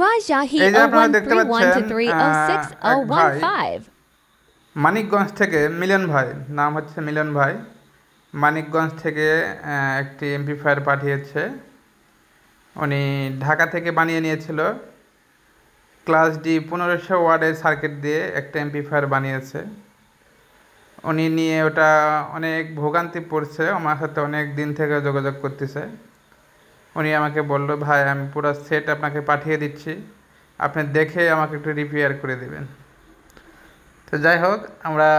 Rajahi এই যে আপনারা দেখতে 013 পাচ্ছেন এক ভাই 123 মানিকগঞ্জ থেকে মিলন ভাই, নাম হচ্ছে মিলন ভাই, মানিকগঞ্জ থেকে একটি এমপ্লিফায়ার পাঠিয়েছে। উনি ঢাকা থেকে বানিয়ে নিয়েছিল, ক্লাস ডি 1500 ওয়ার্ডের সার্কিট দিয়ে একটা এমপ্লিফায়ার বানিয়েছে। উনি নিয়ে ওটা অনেক ভোগান্তি পড়ছে, আমার সাথে অনেক দিন থেকে যোগাযোগ করতেছে। উনি আমাকে বলল, ভাই আমি পুরো সেট আপনাকে পাঠিয়ে দিচ্ছি, আপনি দেখে আমাকে একটু রিপেয়ার করে দেবেন। তো যাই হোক, আমরা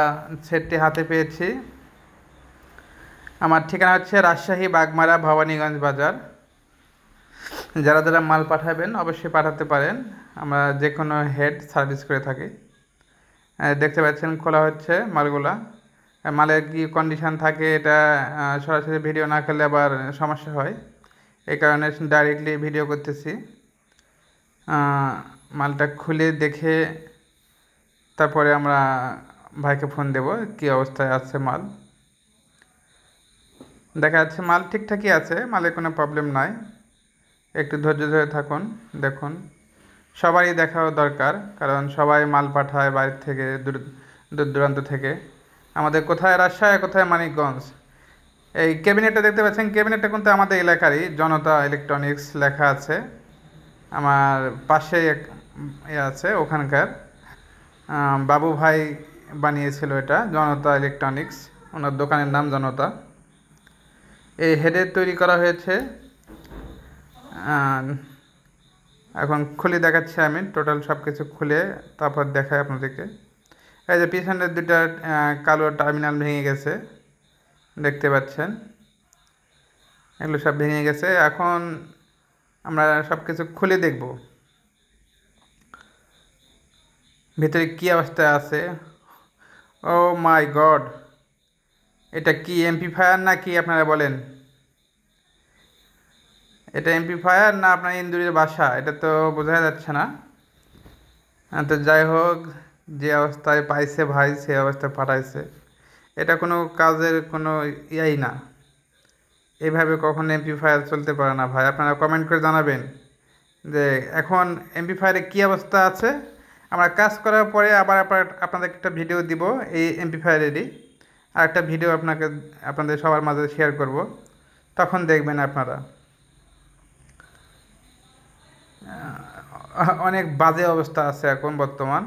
সেটটি হাতে পেয়েছি। আমার ঠিকানা হচ্ছে রাজশাহী বাগমারা ভবানীগঞ্জ বাজার। যারা যারা মাল পাঠাবেন অবশ্যই পাঠাতে পারেন, আমরা যে কোনো হেড সার্ভিস করে থাকি। দেখতে পাচ্ছেন খোলা হচ্ছে মালগুলা। মালের কি কন্ডিশন থাকে এটা সরাসরি ভিডিও না করলে আবার সমস্যা হয়, এই কারণে ডাইরেক্টলি ভিডিও করতেছি। মালটা খুলে দেখে তারপরে আমরা ভাইকে ফোন দেব কি অবস্থায় আছে মাল। দেখা যাচ্ছে মাল ঠিকঠাকই আছে, মালের কোনো প্রবলেম নাই। একটু ধৈর্য ধরে থাকুন, দেখুন। সবারই দেখাও দরকার, কারণ সবাই মাল পাঠায় বাইরে থেকে, দূর দূর দূরান্ত থেকে। আমাদের কোথায় রাজশাহী, কোথায় মানিকগঞ্জ। এই ক্যাবিনেটটা দেখতে পাচ্ছেন, ক্যাবিনেটটা কিন্তু আমাদের এলাকারই, জনতা ইলেকট্রনিক্স লেখা আছে। আমার পাশে এক আছে, ওখানকার বাবু ভাই বানিয়েছিল এটা, জনতা ইলেকট্রনিক্স, ওনার দোকানের নাম জনতা। এই হেডের তৈরি করা হয়েছে। এখন খুলে দেখাচ্ছি আমি, টোটাল সব কিছু খুলে তারপর দেখাই আপনাদেরকে। এই যে পিছনের দুটা কালো টার্মিনাল ভেঙে গেছে, দেখতে পাচ্ছেন, এগুলো সব ভেঙে গেছে। এখন আমরা সব কিছু খুলে দেখব ভিতরে কী অবস্থায় আছে। ও মাই গড, এটা কি এমপ্লিফায়ার না কি আপনারা বলেন? এটা এমপ্লিফায়ার না আপনার ইন্দুরের বাসা, এটা তো বোঝা যাচ্ছে না। তো যাই হোক, যে অবস্থায় পাইছে ভাই সে অবস্থায় পাঠাইছে, এটা কোনো কাজের কোনো ইয়াই না। এইভাবে কখনো এমপ্লিফায়ার চলতে পারে না ভাই। আপনারা কমেন্ট করে জানাবেন যে এখন এমপ্লিফায়ারে কী অবস্থা আছে। আমরা কাজ করার পরে আবার আপনাদের একটা ভিডিও দিব এই এমপ্লিফায়ারেরই, আর একটা ভিডিও আপনাদের সবার মাঝে শেয়ার করব, তখন দেখবেন আপনারা। অনেক বাজে অবস্থা আছে এখন বর্তমান।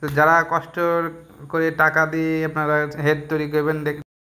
তো যারা কষ্ট করে টাকা দিয়ে আপনারা হেড তৈরি করবেন,